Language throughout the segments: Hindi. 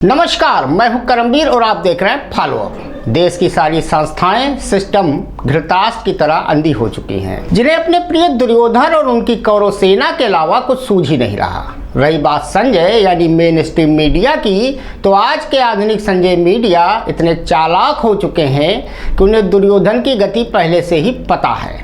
नमस्कार, मैं हूं करमवीर और आप देख रहे हैं फॉलो अप। देश की सारी संस्थाएं सिस्टम घृतास्त्र की तरह अंधी हो चुकी हैं, जिन्हें अपने प्रिय दुर्योधन और उनकी कौरव सेना के अलावा कुछ सूझ ही नहीं रहा। रही बात संजय यानी मेन स्ट्रीम मीडिया की, तो आज के आधुनिक संजय मीडिया इतने चालाक हो चुके हैं कि उन्हें दुर्योधन की गति पहले से ही पता है,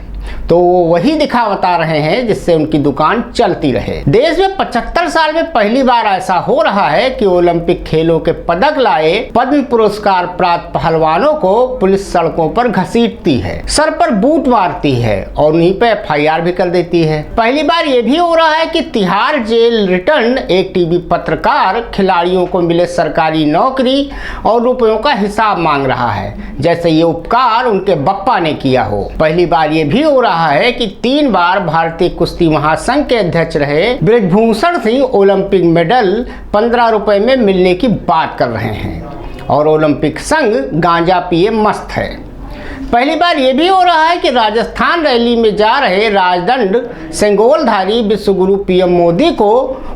तो वो वही दिखा बता रहे हैं जिससे उनकी दुकान चलती रहे। देश में 75 साल में पहली बार ऐसा हो रहा है कि ओलंपिक खेलों के पदक लाए पद्म पुरस्कार प्राप्त पहलवानों को पुलिस सड़कों पर घसीटती है, सर पर बूट मारती है और उन्हीं पे FIR भी कर देती है। पहली बार ये भी हो रहा है कि तिहाड़ जेल रिटर्न एक टीवी पत्रकार खिलाड़ियों को मिले सरकारी नौकरी और रुपयों का हिसाब मांग रहा है, जैसे ये उपकार उनके बप्पा ने किया हो। पहली बार ये भी हो रहा है कि 3 बार भारतीय कुश्ती महासंघ के अध्यक्ष रहे बृजभूषण सिंह ओलंपिक मेडल 15 रुपए में मिलने की बात कर रहे हैं और ओलंपिक संघ गांजा पिए मस्त है। पहली बार यह भी हो रहा है कि राजस्थान रैली में जा रहे राजदंड सेंगोलधारी विश्वगुरु PM मोदी को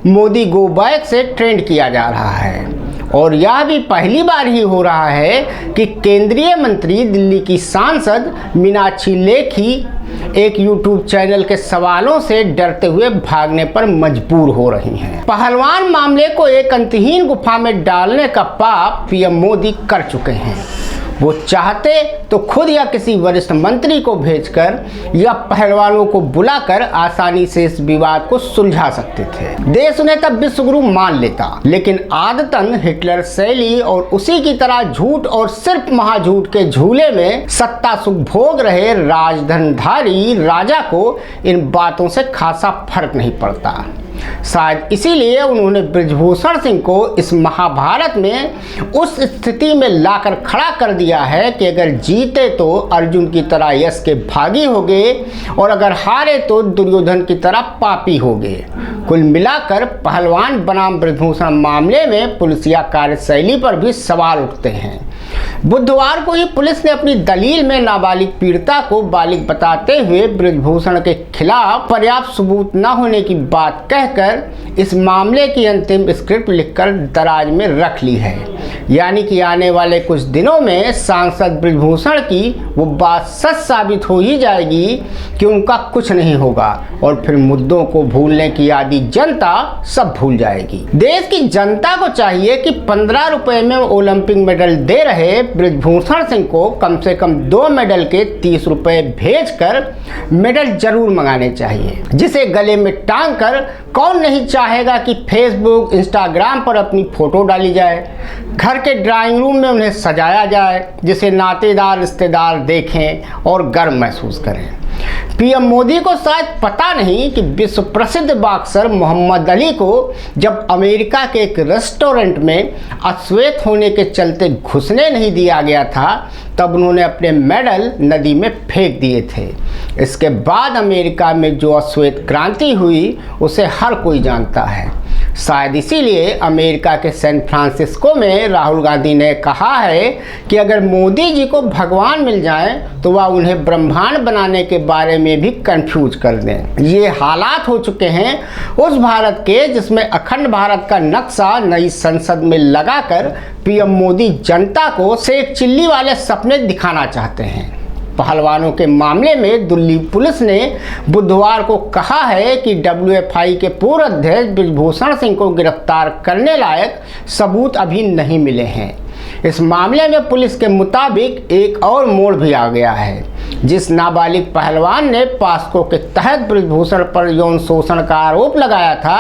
मोदी गो बैक से ट्रेंड किया जा रहा है। और यह भी पहली बार ही हो रहा है कि केंद्रीय मंत्री दिल्ली की सांसद मीनाक्षी लेखी एक YouTube चैनल के सवालों से डरते हुए भागने पर मजबूर हो रही हैं। पहलवान मामले को एक अंतहीन गुफा में डालने का पाप PM मोदी कर चुके हैं। वो चाहते तो खुद या किसी वरिष्ठ मंत्री को भेजकर या पहलवानों को बुलाकर आसानी से इस विवाद को सुलझा सकते थे। देश उन्हें तब विश्वगुरु मान लेता, लेकिन आदतन हिटलर शैली और उसी की तरह झूठ और सिर्फ महाझूठ के झूले में सत्ता सुख भोग रहे राजधनधारी राजा को इन बातों से खासा फर्क नहीं पड़ता। शायद इसीलिए उन्होंने बृजभूषण सिंह को इस महाभारत में उस स्थिति में लाकर खड़ा कर दिया है कि अगर जीते तो अर्जुन की तरह यश के भागी होंगे और अगर हारे तो दुर्योधन की तरह पापी होंगे। कुल मिलाकर पहलवान बनाम बृजभूषण मामले में पुलिसिया कार्यशैली पर भी सवाल उठते हैं। बुधवार को ही पुलिस ने अपनी दलील में नाबालिग पीड़िता को बालिग बताते हुए बृजभूषण के खिलाफ पर्याप्त सबूत न होने की बात कहकर इस मामले की अंतिम स्क्रिप्ट लिखकर दराज में रख ली है। यानी कि आने वाले कुछ दिनों में सांसद बृजभूषण की वो बात सच साबित हो ही जाएगी कि उनका कुछ नहीं होगा और फिर मुद्दों को भूलने की आदि जनता सब भूल जाएगी। देश की जनता को चाहिए कि 15 रुपए में ओलंपिक मेडल दे रहे बृजभूषण सिंह को कम से कम 2 मेडल के 30 रुपए भेजकर मेडल जरूर मंगाने चाहिए, जिसे गले में टांग कर कौन नहीं चाहेगा कि फेसबुक इंस्टाग्राम पर अपनी फोटो डाली जाए, घर के ड्राइंग रूम में उन्हें सजाया जाए, जिसे नातेदार रिश्तेदार देखें और गर्व महसूस करें। PM मोदी को शायद पता नहीं कि विश्व प्रसिद्ध बॉक्सर मोहम्मद अली को जब अमेरिका के एक रेस्टोरेंट में अश्वेत होने के चलते घुसने नहीं दिया गया था, तब उन्होंने अपने मेडल नदी में फेंक दिए थे। इसके बाद अमेरिका में जो अश्वेत क्रांति हुई उसे हर कोई जानता है। शायद इसीलिए अमेरिका के सैन फ्रांसिस्को में राहुल गांधी ने कहा है कि अगर मोदी जी को भगवान मिल जाए तो वह उन्हें ब्रह्मांड बनाने के बारे में भी कंफ्यूज कर दें। ये हालात हो चुके हैं उस भारत के जिसमें अखंड भारत का नक्शा नई संसद में लगाकर PM मोदी जनता को शेख चिल्ली वाले सपने दिखाना चाहते हैं। पहलवानों के मामले में दिल्ली पुलिस ने बुधवार को कहा है कि WFI के पूर्व अध्यक्ष बृजभूषण सिंह को गिरफ्तार करने लायक सबूत अभी नहीं मिले हैं। इस मामले में पुलिस के मुताबिक एक और मोड़ भी आ गया है। जिस नाबालिग पहलवान ने पास्को के तहत बृजभूषण पर यौन शोषण का आरोप लगाया था,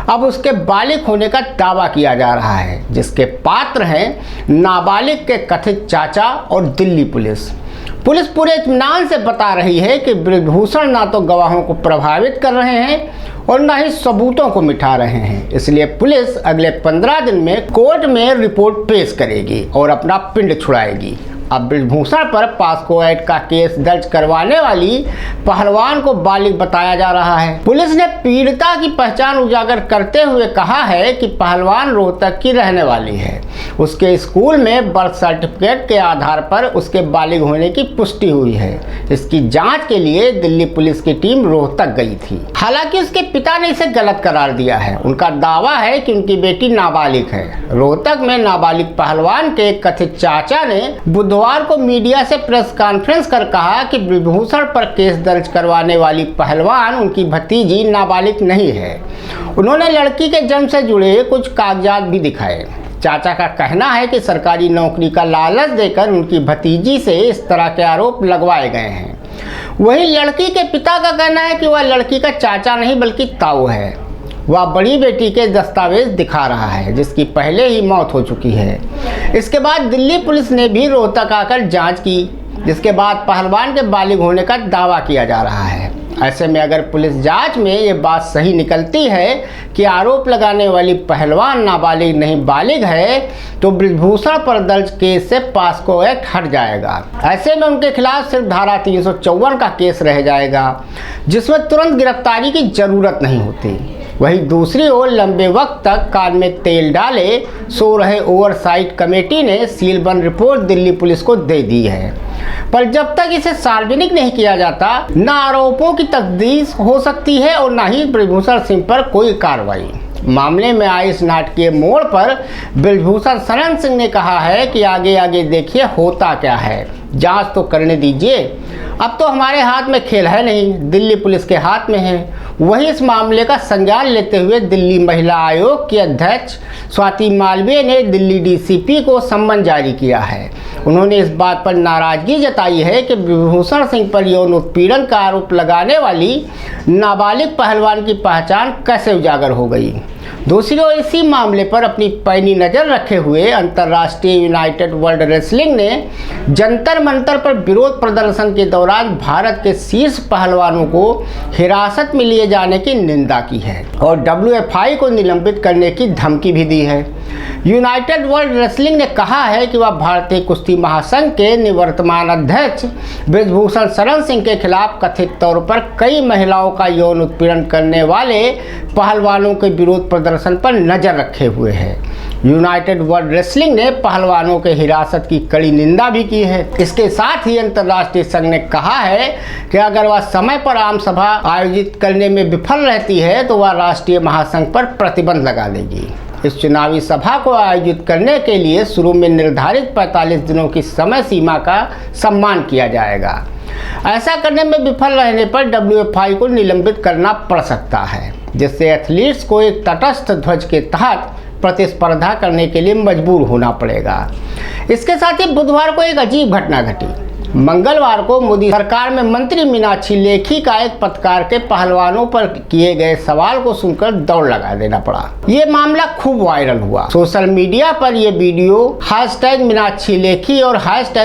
अब उसके बालिग होने का दावा किया जा रहा है, जिसके पात्र हैं नाबालिग के कथित चाचा और दिल्ली पुलिस। पुलिस पूरे इत्मीनान से बता रही है कि बृजभूषण ना तो गवाहों को प्रभावित कर रहे हैं और ना ही सबूतों को मिटा रहे हैं। इसलिए पुलिस अगले 15 दिन में कोर्ट में रिपोर्ट पेश करेगी और अपना पिंड छुड़ाएगी। अब ब्रजभूषण पर पॉस्को एक्ट का केस दर्ज करवाने वाली पहलवान को बालिग बताया जा रहा है। पुलिस ने पीड़िता की पहचान उजागर करते हुए कहा है कि पहलवान रोहतक की रहने वाली है। उसके स्कूल में बर्थ सर्टिफिकेट के आधार पर उसके बालिग होने की पुष्टि हुई है। इसकी जांच के लिए दिल्ली पुलिस की टीम रोहतक गई थी। हालांकि उसके पिता ने इसे गलत करार दिया है। उनका दावा है कि उनकी बेटी नाबालिग है। रोहतक में नाबालिग पहलवान के कथित चाचा ने बुधवार को मीडिया से प्रेस कॉन्फ्रेंस कर कहा कि ब्रजभूषण पर केस दर्ज करवाने वाली पहलवान उनकी भतीजी नाबालिग नहीं है। उन्होंने लड़की के जन्म से जुड़े कुछ कागजात भी दिखाए। चाचा का कहना है कि सरकारी नौकरी का लालच देकर उनकी भतीजी से इस तरह के आरोप लगवाए गए हैं। वहीं लड़की के पिता का कहना है कि वह लड़की का चाचा नहीं बल्कि ताऊ है। वह बड़ी बेटी के दस्तावेज दिखा रहा है जिसकी पहले ही मौत हो चुकी है। इसके बाद दिल्ली पुलिस ने भी रोहतक आकर जांच की, जिसके बाद पहलवान के बालिग होने का दावा किया जा रहा है। ऐसे में अगर पुलिस जांच में ये बात सही निकलती है कि आरोप लगाने वाली पहलवान नाबालिग नहीं बालिग है, तो ब्रजभूषण पर दर्ज केस से पॉस्को एक्ट हट जाएगा। ऐसे में उनके खिलाफ सिर्फ धारा 354 का केस रह जाएगा, जिसमें तुरंत गिरफ्तारी की जरूरत नहीं होती। वहीं दूसरी ओर लंबे वक्त तक कान में तेल डाले सो रहे ओवरसाइट कमेटी ने सीलबंद रिपोर्ट दिल्ली पुलिस को दे दी है, पर जब तक इसे सार्वजनिक नहीं किया जाता, न आरोपों की तफ्तीश हो सकती है और न ही ब्रजभूषण सिंह पर कोई कार्रवाई। मामले में आए इस नाटकीय मोड़ पर ब्रजभूषण शरण सिंह ने कहा है कि आगे आगे देखिए होता क्या है, जांच तो करने दीजिए। अब तो हमारे हाथ में खेल है नहीं, दिल्ली पुलिस के हाथ में है। वहीं इस मामले का संज्ञान लेते हुए दिल्ली महिला आयोग की अध्यक्ष स्वाति मालवीय ने दिल्ली डीसीपी को सम्मन जारी किया है। उन्होंने इस बात पर नाराजगी जताई है कि ब्रजभूषण सिंह पर यौन उत्पीड़न का आरोप लगाने वाली नाबालिग पहलवान की पहचान कैसे उजागर हो गई। दूसरी ओर इसी मामले पर अपनी पैनी नज़र रखे हुए अंतर्राष्ट्रीय यूनाइटेड वर्ल्ड रेसलिंग ने जंतर मंतर पर विरोध प्रदर्शन के दौरान भारत के शीर्ष पहलवानों को हिरासत में लिए जाने की निंदा की है और WFI को निलंबित करने की धमकी भी दी है। यूनाइटेड वर्ल्ड रेसलिंग ने कहा है कि वह भारतीय कुश्ती महासंघ के निवर्तमान अध्यक्ष ब्रजभूषण शरण सिंह के खिलाफ कथित तौर पर कई महिलाओं का यौन उत्पीड़न करने वाले पहलवानों के विरोध प्रदर्शन पर नजर रखे हुए है। यूनाइटेड वर्ल्ड रेसलिंग ने पहलवानों के हिरासत की कड़ी निंदा भी की है। इसके साथ ही अंतर्राष्ट्रीय संघ ने कहा है कि अगर वह समय पर आम सभा आयोजित करने में विफल रहती है तो वह राष्ट्रीय महासंघ पर प्रतिबंध लगा देगी। इस चुनावी सभा को आयोजित करने के लिए शुरू में निर्धारित 45 दिनों की समय सीमा का सम्मान किया जाएगा। ऐसा करने में विफल रहने पर WFI को निलंबित करना पड़ सकता है, जिससे एथलीट्स को एक तटस्थ ध्वज के तहत प्रतिस्पर्धा करने के लिए मजबूर होना पड़ेगा। इसके साथ ही बुधवार को एक अजीब घटना घटी। मंगलवार को मोदी सरकार में मंत्री मीनाक्षी लेखी का एक पत्रकार के पहलवानों पर किए गए सवाल को सुनकर दौड़ लगा देना पड़ा। ये मामला खूब वायरल हुआ। सोशल मीडिया पर यह वीडियो #मीनाक्षी लेखी और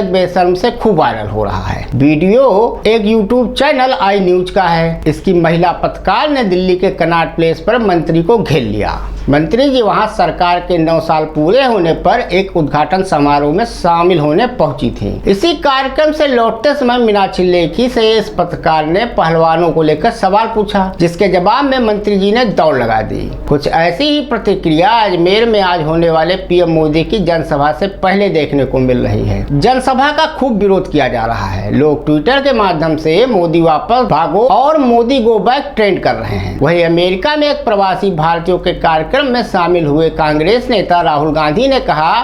#बेशर्म से खूब वायरल हो रहा है। वीडियो एक यूट्यूब चैनल आई न्यूज का है। इसकी महिला पत्रकार ने दिल्ली के कनॉट प्लेस पर मंत्री को घेर लिया। मंत्री जी वहां सरकार के 9 साल पूरे होने पर एक उद्घाटन समारोह में शामिल होने पहुंची थी। इसी कार्यक्रम से लौटते समय मीनाक्षी लेखी से इस पत्रकार ने पहलवानों को लेकर सवाल पूछा, जिसके जवाब में मंत्री जी ने दौड़ लगा दी। कुछ ऐसी ही प्रतिक्रिया अजमेर में आज होने वाले PM मोदी की जनसभा से पहले देखने को मिल रही है। जनसभा का खूब विरोध किया जा रहा है। लोग ट्विटर के माध्यम से मोदी वापस भागो और मोदी गो बैक ट्रेंड कर रहे हैं। वहीं अमेरिका में एक प्रवासी भारतीयों के कार्यक्रम में शामिल हुए कांग्रेस नेता राहुल गांधी ने कहा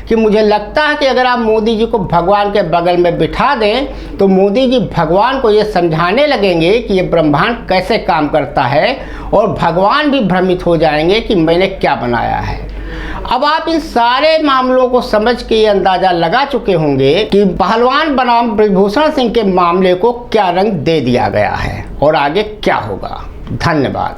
कि मुझे लगता है कि अगर आप मोदी जी को भगवान के बगल में बिठा दें तो मोदी जी भगवान को ये समझाने लगेंगे कि ये ब्रह्मांड कैसे काम करता है और भगवान भी भ्रमित हो जाएंगे कि मैंने क्या बनाया है। अब आप इन सारे मामलों को समझ के ये अंदाजा लगा चुके होंगे कि पहलवान बनाम ब्रजभूषण सिंह के मामले को क्या रंग दे दिया गया है और आगे क्या होगा। धन्यवाद।